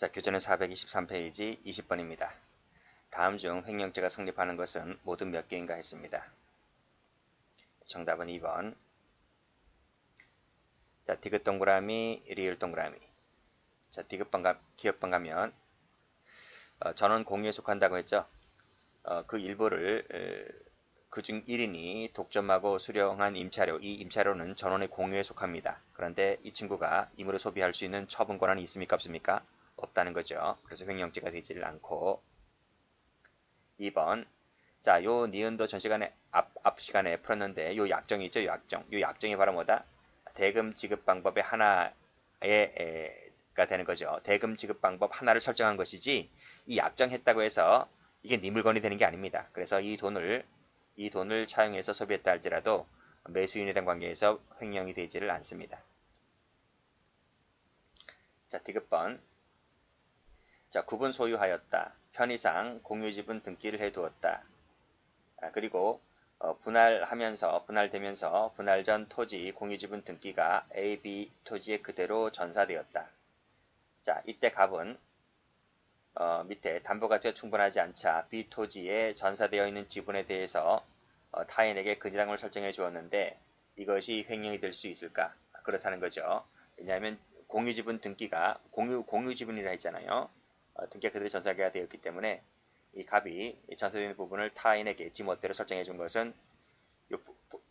자, 교재는 423페이지 20번입니다. 다음 중 횡령죄가 성립하는 것은 모두 몇 개인가 했습니다. 정답은 2번. 자, 디귿 동그라미, 리을 동그라미. 자, 기억번 가면 전원 공유에 속한다고 했죠. 그 일부를 그중 1인이 독점하고 수령한 임차료, 이 임차료는 전원의 공유에 속합니다. 그런데 이 친구가 임으로 소비할 수 있는 처분 권한이 있습니까? 없습니까? 없다는 거죠. 그래서 횡령죄가 되지를 않고. 2번. 자, 요 니은도 전 시간에 앞 시간에 풀었는데 요 약정이 있죠. 요 약정이 바로 뭐다? 대금 지급 방법의 하나가 되는 거죠. 대금 지급 방법 하나를 설정한 것이지 이 약정했다고 해서 이게 네 물건이 되는 게 아닙니다. 그래서 이 돈을 차용해서 소비했다 할지라도 매수인에 대한 관계에서 횡령이 되지를 않습니다. 자, 디귿번. 자, 구분 소유하였다. 편의상 공유지분 등기를 해두었다. 그리고 분할되면서 분할 전 토지 공유지분 등기가 A, B 토지에 그대로 전사되었다. 자, 이때 갑은 밑에 담보가치가 충분하지 않자 B 토지에 전사되어 있는 지분에 대해서 타인에게 근저당을 설정해 주었는데 이것이 횡령이 될 수 있을까? 그렇다는 거죠. 왜냐하면 공유지분 등기가 공유지분이라 했잖아요. 등기가 그대로 전사가 되었기 때문에 이 갑이 전사되는 부분을 타인에게 지멋대로 설정해 준 것은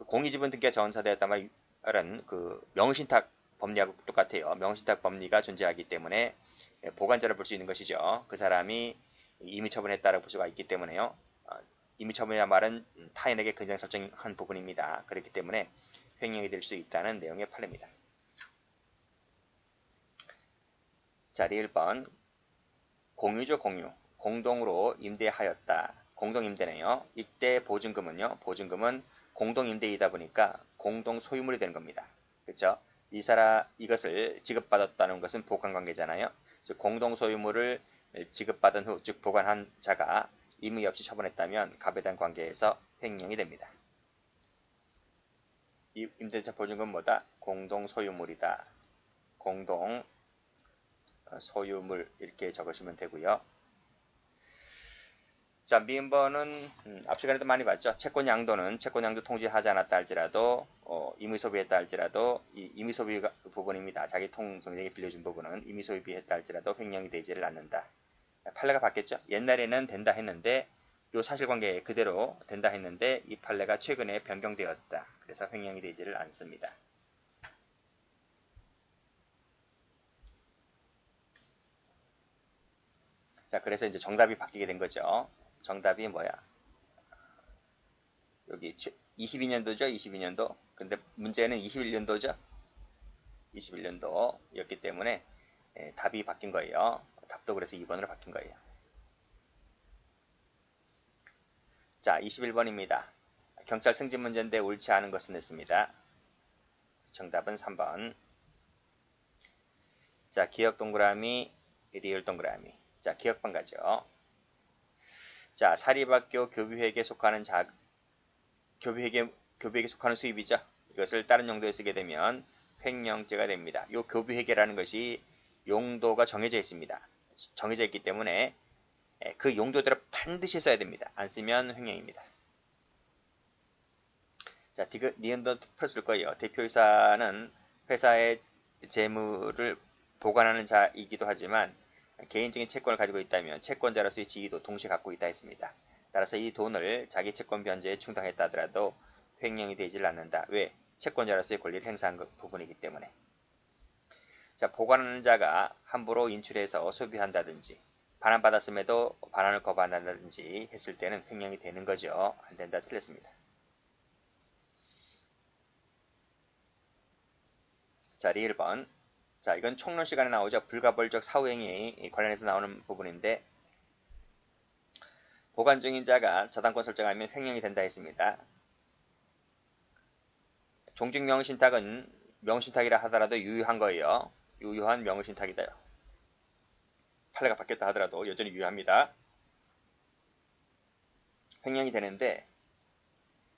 공유지분 등기가 전사되었단 말은 그 명의신탁 법리하고 똑같아요. 명의신탁 법리가 존재하기 때문에 보관자를 볼 수 있는 것이죠. 그 사람이 임의처분했다라고 볼 수가 있기 때문에요. 임의처분이란 말은 타인에게 근저당 설정한 부분입니다. 그렇기 때문에 횡령이 될 수 있다는 내용의 판례입니다. 자, 1번. 공유죠, 공유. 공동으로 임대하였다. 공동임대네요. 이때 보증금은 공동임대이다 보니까 공동소유물이 되는 겁니다. 그렇죠? 이것을 지급받았다는 것은 보관관계잖아요. 즉 공동소유물을 지급받은 후, 즉 보관한 자가 임의 없이 처분했다면 갑에 대한 관계에서 횡령이 됩니다. 이 임대차 보증금은 뭐다? 공동소유물이다. 공동소유물 이렇게 적으시면 되고요. 자, 미음번은 앞 시간에도 많이 봤죠. 채권양도 통지하지 않았다 할지라도 임의소비했다 할지라도 이 임의소비 부분입니다. 자기 통성에게 빌려준 부분은 임의소비했다 할지라도 횡령이 되지를 않는다. 판례가 바뀌었죠. 옛날에는 된다 했는데 이 사실관계 그대로 된다 했는데 이 판례가 최근에 변경되었다. 그래서 횡령이 되지를 않습니다. 자, 그래서 이제 정답이 바뀌게 된 거죠. 정답이 뭐야? 여기 22년도죠. 22년도. 근데 문제는 21년도죠. 21년도였기 때문에 답이 바뀐 거예요. 답도 그래서 2번으로 바뀐 거예요. 자, 21번입니다. 경찰 승진 문제인데 옳지 않은 것은 냈습니다. 정답은 3번. 자, 기억 동그라미, 리을 동그라미. 자, 기억번 가죠. 자, 사립학교 교비회계에 속하는 교비회계에 속하는 수입이죠. 이것을 다른 용도에 쓰게 되면 횡령죄가 됩니다. 이 교비회계라는 것이 용도가 정해져 있습니다. 정해져 있기 때문에 그 용도대로 반드시 써야 됩니다. 안 쓰면 횡령입니다. 자, 니은도 풀었을 거예요. 대표이사는 회사의 재물을 보관하는 자이기도 하지만 개인적인 채권을 가지고 있다면 채권자로서의 지위도 동시에 갖고 있다 했습니다. 따라서 이 돈을 자기 채권 변제에 충당했다 하더라도 횡령이 되질 않는다. 왜? 채권자로서의 권리를 행사한 부분이기 때문에. 자, 보관하는 자가 함부로 인출해서 소비한다든지 반환받았음에도 반환을 거부한다든지 했을 때는 횡령이 되는 거죠. 안 된다. 틀렸습니다. 자, 1번. 자, 이건 총론 시간에 나오죠. 불가벌적 사후행위 관련해서 나오는 부분인데 보관 중인 자가 저당권 설정하면 횡령이 된다 했습니다. 종직 명의신탁은 명의신탁이라 하더라도 유효한 거예요. 유효한 명의신탁이다. 판례가 바뀌었다 하더라도 여전히 유효합니다. 횡령이 되는데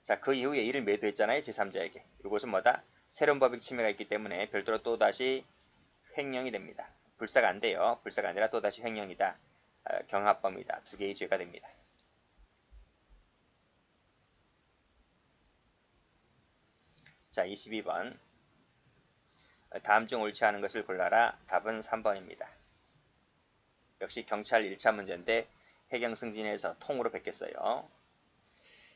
자, 그 이후에 이를 매도했잖아요. 제3자에게. 이것은 뭐다? 새로운 법익 침해가 있기 때문에 별도로 또다시 횡령이 됩니다. 불사가 안 돼요. 불사가 아니라 또다시 횡령이다. 경합범이다. 두 개의 죄가 됩니다. 자, 22번. 다음 중 옳지 않은 것을 골라라. 답은 3번입니다. 역시 경찰 1차 문제인데 해경 승진해서 통으로 베꼈어요.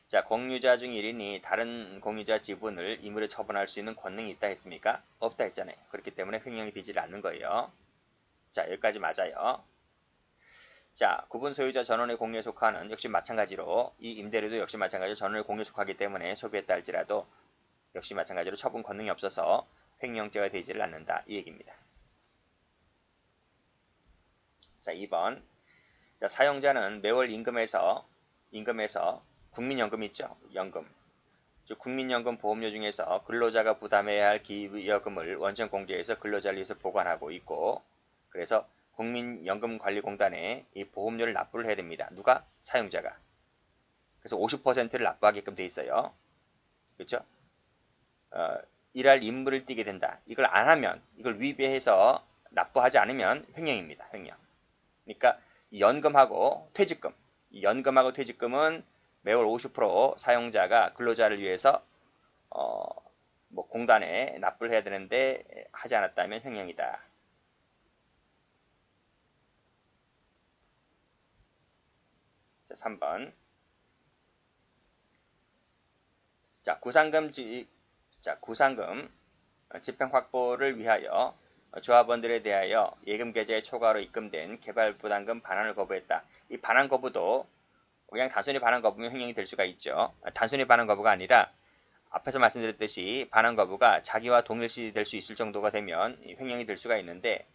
자, 공유자 중 1인이 다른 공유자 지분을 임의로 처분할 수 있는 권능이 있다 했습니까? 없다 했잖아요. 그렇기 때문에 횡령이 되지 않는 거예요. 자, 여기까지 맞아요. 자, 구분 소유자 전원의 공유에 속하는 역시 마찬가지로 이 임대료도 역시 마찬가지로 전원의 공유에 속하기 때문에 소비했다 할지라도 역시 마찬가지로 처분 권능이 없어서 횡령죄가 되지를 않는다. 이 얘기입니다. 자, 2번. 자, 사용자는 매월 임금에서 국민연금 있죠? 연금. 즉 국민연금 보험료 중에서 근로자가 부담해야 할 기여금을 원천 공제해서 근로자를 위해서 보관하고 있고, 그래서 국민연금관리공단에 이 보험료를 납부를 해야 됩니다. 누가? 사용자가. 그래서 50%를 납부하게끔 돼 있어요. 그렇죠? 일할 임무를 띠게 된다. 이걸 안 하면, 이걸 위배해서 납부하지 않으면 횡령입니다. 횡령. 그러니까 연금하고 퇴직금, 연금하고 퇴직금은 매월 50% 사용자가 근로자를 위해서 뭐 공단에 납부를 해야 되는데 하지 않았다면 횡령이다. 자, 3번. 자, 구상금 집행 확보를 위하여 조합원들에 대하여 예금 계좌에 초과로 입금된 개발부담금 반환을 거부했다. 이 반환 거부도 그냥 단순히 반환 거부면 횡령이 될 수가 있죠. 단순히 반환 거부가 아니라 앞에서 말씀드렸듯이 반환 거부가 자기와 동일시 될 수 있을 정도가 되면 횡령이 될 수가 있는데,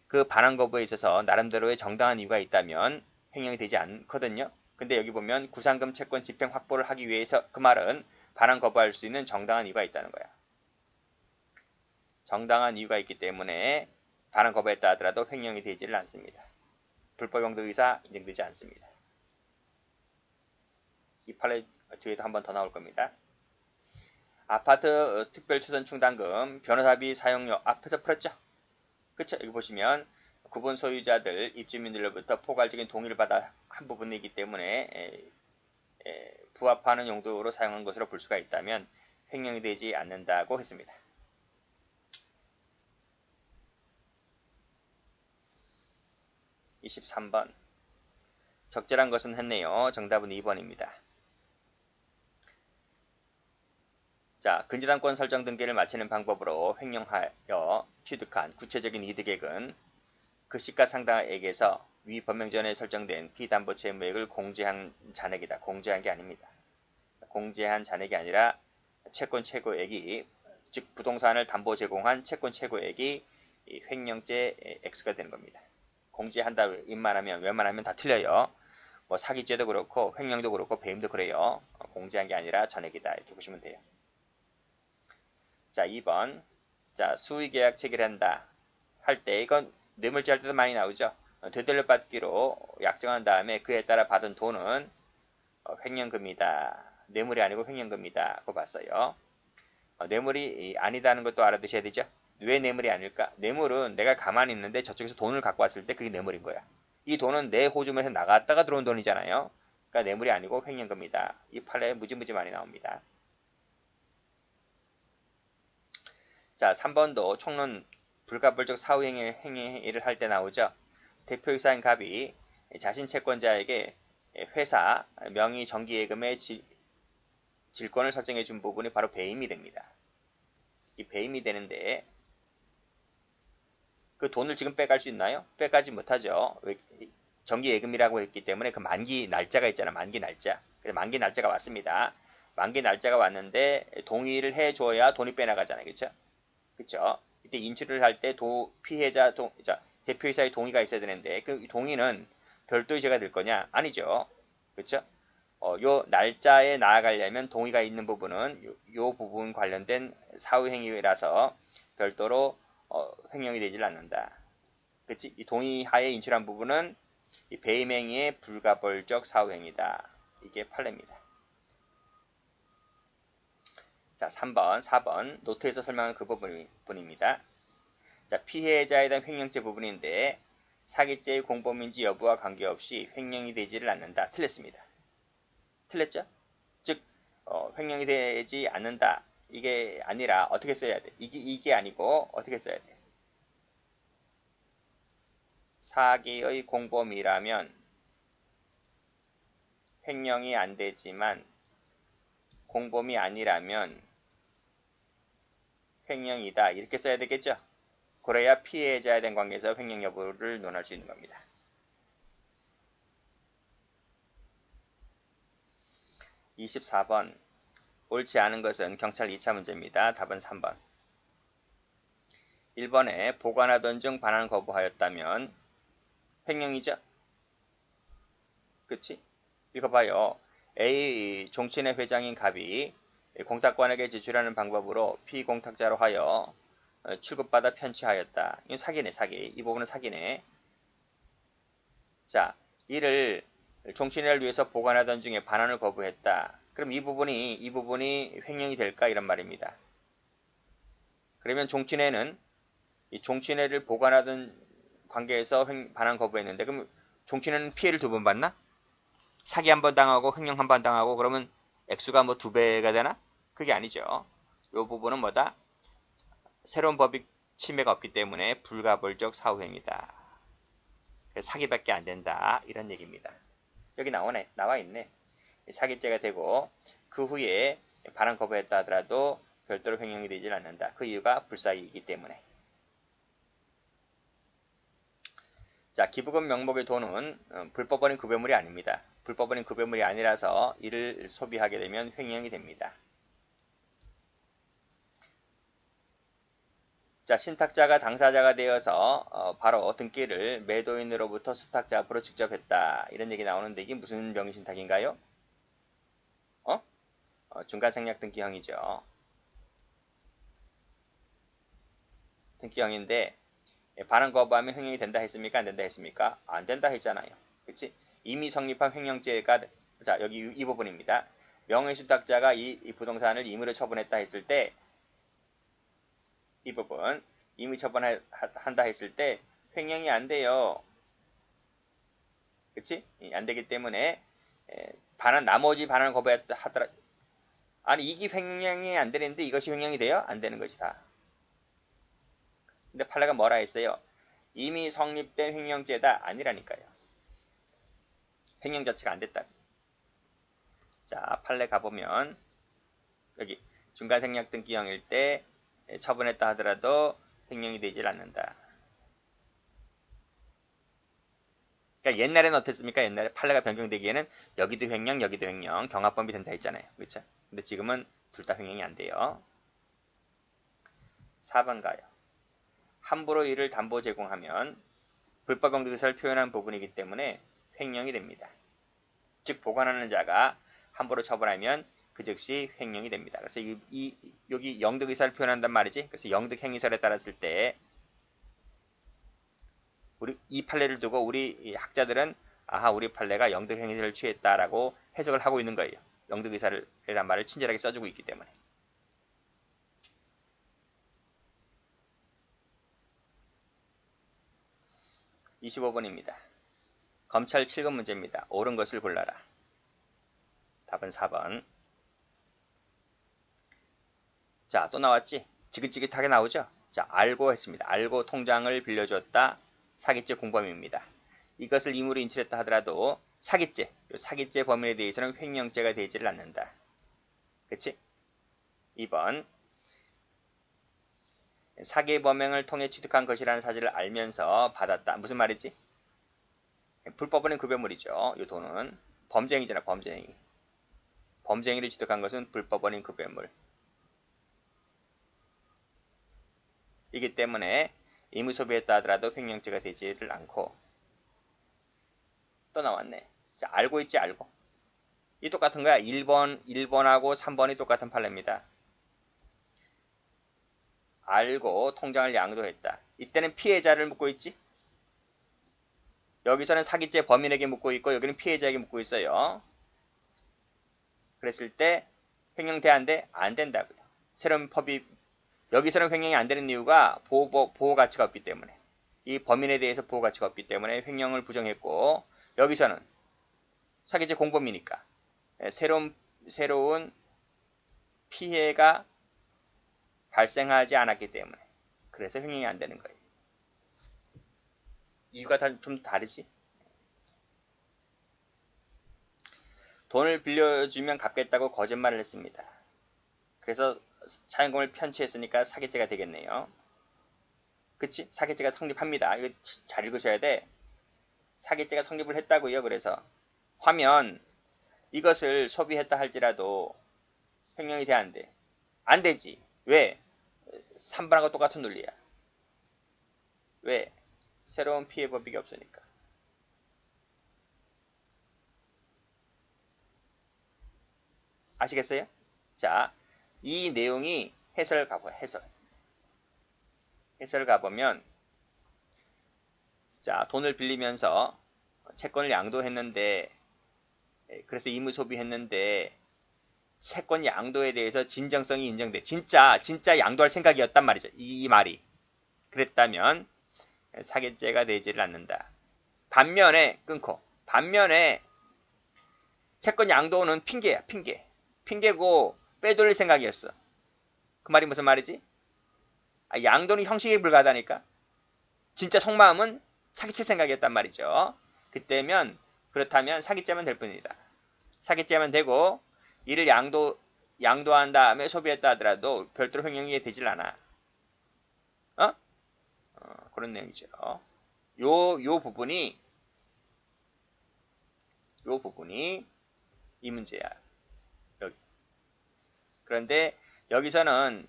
그 반환 거부에 있어서 나름대로의 정당한 이유가 있다면 횡령이 되지 않거든요. 근데 여기 보면 구상금 채권 집행 확보를 하기 위해서, 그 말은 반환 거부할 수 있는 정당한 이유가 있다는 거야. 정당한 이유가 있기 때문에 반환 거부했다 하더라도 횡령이 되지를 않습니다. 불법 용도 의사 인정되지 않습니다. 이 판례 뒤에도 한 번 더 나올 겁니다. 아파트 특별초선 충당금 변호사비 사용료 앞에서 풀었죠. 그쵸? 여기 보시면 구분 소유자들 입주민들로부터 포괄적인 동의를 받아 한 부분이기 때문에 부합하는 용도로 사용한 것으로 볼 수가 있다면 횡령이 되지 않는다고 했습니다. 23번. 적절한 것은 했네요. 정답은 2번입니다. 자, 근저당권 설정 등기를 마치는 방법으로 횡령하여 취득한 구체적인 이득액은 그 시가 상당액에서 위 법명전에 설정된 피담보 채무액을 공제한 잔액이다. 공제한 게 아닙니다. 공제한 잔액이 아니라 채권 최고액이, 즉 부동산을 담보 제공한 채권 최고액이 횡령죄 액수가 되는 겁니다. 공제한다 입만하면 웬만하면 다 틀려요. 뭐 사기죄도 그렇고 횡령도 그렇고 배임도 그래요. 공제한 게 아니라 전액이다. 이렇게 보시면 돼요. 자, 2번. 자, 수의계약 체결한다 할 때, 이건 뇌물죄 할 때도 많이 나오죠. 되돌려받기로 약정한 다음에 그에 따라 받은 돈은 횡령금이다. 뇌물이 아니고 횡령금이다. 고 봤어요. 뇌물이 아니다는 것도 알아두셔야 되죠. 왜 뇌물이 아닐까? 뇌물은 내가 가만히 있는데 저쪽에서 돈을 갖고 왔을 때 그게 뇌물인 거야. 이 돈은 내 호주머니에서 나갔다가 들어온 돈이잖아요. 그러니까 뇌물이 아니고 횡령금이다. 이 판례에 무지무지 많이 나옵니다. 자, 3번도 총론 불가불적 사후행위를 할 때 나오죠. 대표이사인 갑이 자신 채권자에게 회사 명의 정기예금의 질권을 설정해 준 부분이 바로 배임이 됩니다. 이 배임이 되는데 그 돈을 지금 빼갈 수 있나요? 빼가지 못하죠. 정기예금이라고 했기 때문에 그 만기 날짜가 있잖아. 만기 날짜. 그래서 만기 날짜가 왔습니다. 만기 날짜가 왔는데 동의를 해줘야 돈이 빼나가잖아요. 그렇죠? 그쵸? 이때 인출을 할 때 피해자 대표이사의 동의가 있어야 되는데 그 동의는 별도의 죄가 될 거냐? 아니죠. 그쵸? 요 날짜에 나아가려면 동의가 있는 부분은 요 부분 관련된 사후행위라서 별도로 횡령이 되질 않는다. 그치? 이 동의하에 인출한 부분은 이 배임행위의 불가벌적 사후행위다. 이게 판례입니다. 자, 3번, 4번 노트에서 설명한 그 부분입니다. 자, 피해자에 대한 횡령죄 부분인데 사기죄의 공범인지 여부와 관계없이 횡령이 되지를 않는다. 틀렸습니다. 틀렸죠? 즉 횡령이 되지 않는다. 이게 아니라 어떻게 써야 돼? 이게 아니고 어떻게 써야 돼? 사기의 공범이라면 횡령이 안 되지만 공범이 아니라면 횡령이다. 이렇게 써야 되겠죠? 그래야 피해자에 대한 관계에서 횡령 여부를 논할 수 있는 겁니다. 24번. 옳지 않은 것은 경찰 2차 문제입니다. 답은 3번. 1번에 보관하던 중 반환 거부하였다면 횡령이죠? 그치? 이거 봐요. A 종친회 회장인 갑이 공탁관에게 제출하는 방법으로 피공탁자로 하여 출급받아 편취하였다. 이건 사기네, 사기. 이 부분은 사기네. 자, 이를 종친회를 위해서 보관하던 중에 반환을 거부했다. 그럼 이 부분이 횡령이 될까? 이런 말입니다. 그러면 종친회는 이 종친회를 보관하던 관계에서 반환 거부했는데 그럼 종친회는 피해를 2번 받나? 사기 1번 당하고 횡령 1번 당하고 그러면 액수가 뭐 2배가 되나? 그게 아니죠. 이 부분은 뭐다? 새로운 법익 침해가 없기 때문에 불가벌적 사후행위다. 그래서 사기밖에 안 된다. 이런 얘기입니다. 여기 나와 있네. 사기죄가 되고 그 후에 반환 거부했다 하더라도 별도로 횡령이 되질 않는다. 그 이유가 불사이기 때문에. 자, 기부금 명목의 돈은 불법 어린 급여물이 아닙니다. 불법 어린 급여물이 아니라서 이를 소비하게 되면 횡령이 됩니다. 자, 신탁자가 당사자가 되어서 바로 등기를 매도인으로부터 수탁자 앞으로 직접 했다. 이런 얘기 나오는데 이게 무슨 명의신탁인가요? 중간생략 등기형이죠. 등기형인데 반환 거부하면 횡령이 된다 했습니까? 안 된다 했습니까? 안 된다 했잖아요. 그치? 이미 성립한 횡령죄가 자, 여기 이 부분입니다. 명의수탁자가 이 부동산을 임의로 처분했다 했을 때 이 부분 임의 처분한다 했을 때 횡령이 안 돼요. 그치? 안 되기 때문에 나머지 반환 거부했다 하더라. 아니 이게 횡령이 안 되는데 이것이 횡령이 돼요? 안 되는 것이다. 근데 판례가 뭐라 했어요? 이미 성립된 횡령죄다 아니라니까요. 횡령 자체가 안 됐다. 자, 판례 가보면 여기 중간생략 등기형일 때 처분했다 하더라도 횡령이 되질 않는다. 그러니까 옛날에는 어땠습니까? 옛날에 판례가 변경되기에는 여기도 횡령, 여기도 횡령, 경합범위 된다 했잖아요. 그렇죠? 근데 지금은 둘 다 횡령이 안 돼요. 4번 가요. 함부로 이를 담보 제공하면 불법 영득의사를 표현한 부분이기 때문에 횡령이 됩니다. 즉 보관하는 자가 함부로 처분하면 그 즉시 횡령이 됩니다. 그래서 여기 영득의사를 표현한단 말이지. 그래서 영득행위설에 따랐을 때 이 판례를 두고 우리 학자들은 아하 우리 판례가 영득행위설을 취했다라고 해석을 하고 있는 거예요. 영득의사라는 말을 친절하게 써주고 있기 때문에. (25번입니다) 검찰 7급 문제입니다. 옳은 것을 골라라. 답은 4번. 자, 또 나왔지? 지긋지긋하게 나오죠? 자, 알고 했습니다. 알고 통장을 빌려줬다. 사기죄 공범입니다. 이것을 임의로 인출했다 하더라도 사기죄 범인에 대해서는 횡령죄가 되지를 않는다. 그치? 2번. 사기 범행을 통해 취득한 것이라는 사실을 알면서 받았다. 무슨 말이지? 불법은 급여물이죠. 이 돈은 범죄행위잖아. 범죄행위. 범죄행위를 취득한 것은 불법원인 급여물. 이기 때문에 임의 소비했다 하더라도 횡령죄가 되지를 않고. 또 나왔네. 자, 알고 있지, 알고. 이 똑같은 거야. 1번하고 3번이 똑같은 판례입니다. 알고 통장을 양도했다. 이때는 피해자를 묻고 있지. 여기서는 사기죄 범인에게 묻고 있고 여기는 피해자에게 묻고 있어요. 그랬을 때 횡령 돼 안 돼? 안 된다고요. 새로운 법이 여기서는 횡령이 안 되는 이유가 보호 가치가 없기 때문에. 이 범인에 대해서 보호 가치가 없기 때문에 횡령을 부정했고, 여기서는 사기죄 공범이니까 새로운 피해가 발생하지 않았기 때문에 그래서 횡령이 안 되는 거예요. 이유가 좀 다르지? 돈을 빌려주면 갚겠다고 거짓말을 했습니다. 그래서 차용금을 편취했으니까 사기죄가 되겠네요. 그치? 사기죄가 성립합니다. 이거 잘 읽으셔야 돼. 사기죄가 성립을 했다고요. 그래서 화면 이것을 소비했다 할지라도 횡령이 돼 안 돼? 안 되지. 왜? 3번하고 똑같은 논리야. 왜? 새로운 피해 법칙이 없으니까. 아시겠어요? 자, 이 내용이 해설 가봐요. 해설 가보면 자, 돈을 빌리면서 채권을 양도했는데 그래서 의무 소비했는데 채권 양도에 대해서 진정성이 인정돼. 진짜 양도할 생각이었단 말이죠. 이 말이. 그랬다면 사기죄가 되지를 않는다. 반면에 끊고 반면에 채권 양도는 핑계야. 핑계고 빼돌릴 생각이었어. 그 말이 무슨 말이지? 양도는 형식에 불과하다니까. 진짜 속마음은 사기칠 생각이었단 말이죠. 그렇다면 사기죄면 될 뿐이다. 사기죄면 되고 이를 양도한 다음에 소비했다 하더라도 별도로 횡령이 되질 않아. 그런 내용이죠. 요 부분이 이 문제야. 여기. 그런데 여기서는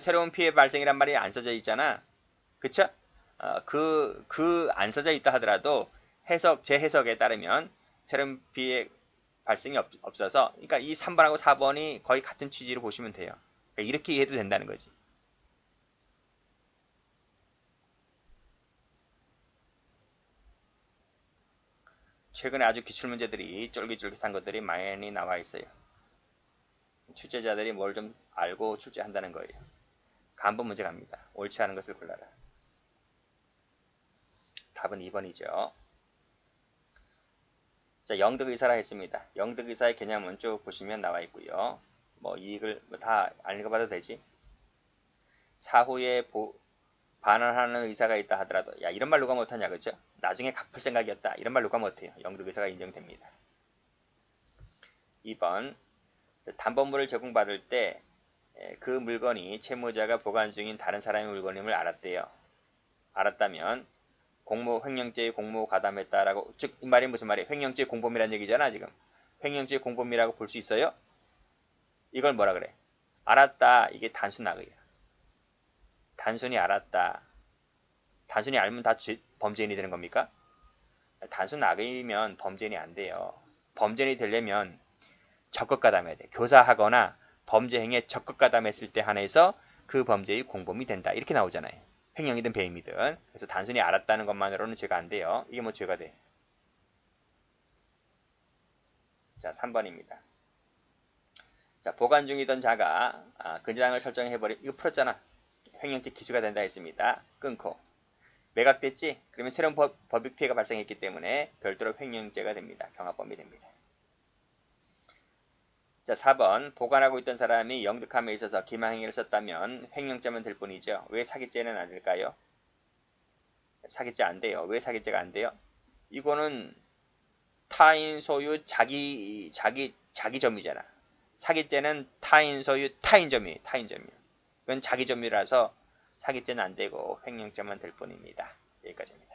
새로운 피해 발생이란 말이 안 써져 있잖아. 그쵸? 그 안 써져 있다 하더라도 제 해석에 따르면 새로운 피해 발생이 없어서, 그러니까 이 3번하고 4번이 거의 같은 취지로 보시면 돼요. 그러니까 이렇게 이해해도 된다는 거지. 최근에 아주 기출문제들이 쫄깃쫄깃한 것들이 많이 나와 있어요. 출제자들이 뭘 좀 알고 출제한다는 거예요. 간부 문제 갑니다. 옳지 않은 것을 골라라. 답은 2번이죠. 자, 영득의사라 했습니다. 영득의사의 개념은 쭉 보시면 나와 있고요. 뭐 이익을 다 안 읽어봐도 되지. 사후에 반환하는 의사가 있다 하더라도 야, 이런 말 누가 못하냐, 그죠? 나중에 갚을 생각이었다, 이런 말 누가 못해요. 영득의사가 인정됩니다. 2번 담보물을 제공받을 때 그 물건이 채무자가 보관 중인 다른 사람의 물건임을 알았대요. 알았다면 횡령죄의 공모 가담했다라고, 즉 이 말이 무슨 말이에요? 횡령죄의 공범이라는 얘기잖아. 지금 횡령죄의 공범이라고 볼 수 있어요? 이걸 뭐라 그래? 알았다. 이게 단순 악의야. 단순히 알았다. 단순히 알면 다 범죄인이 되는 겁니까? 단순 악의면 범죄인이 안 돼요. 범죄인이 되려면 적극 가담해야 돼. 교사하거나 범죄 행위에 적극 가담했을 때 한해서 그 범죄의 공범이 된다. 이렇게 나오잖아요. 횡령이든 배임이든. 그래서 단순히 알았다는 것만으로는 죄가 안 돼요. 이게 뭐 죄가 돼. 자, 3번입니다. 자, 보관 중이던 자가 근저당을 설정해버린, 이거 풀었잖아. 횡령죄 기수가 된다 했습니다. 끊고 매각됐지? 그러면 새로운 법익 피해가 발생했기 때문에 별도로 횡령죄가 됩니다. 경합범이 됩니다. 자, 4번 보관하고 있던 사람이 영득함에 있어서 기망행위를 썼다면 횡령죄면 될 뿐이죠. 왜 사기죄는 안 될까요? 사기죄 안 돼요. 왜 사기죄가 안 돼요? 이거는 타인 소유 자기 점유잖아. 사기죄는 타인 소유 타인 점유. 이건 자기 점유라서 사기죄는 안 되고 횡령죄만 될 뿐입니다. 여기까지입니다.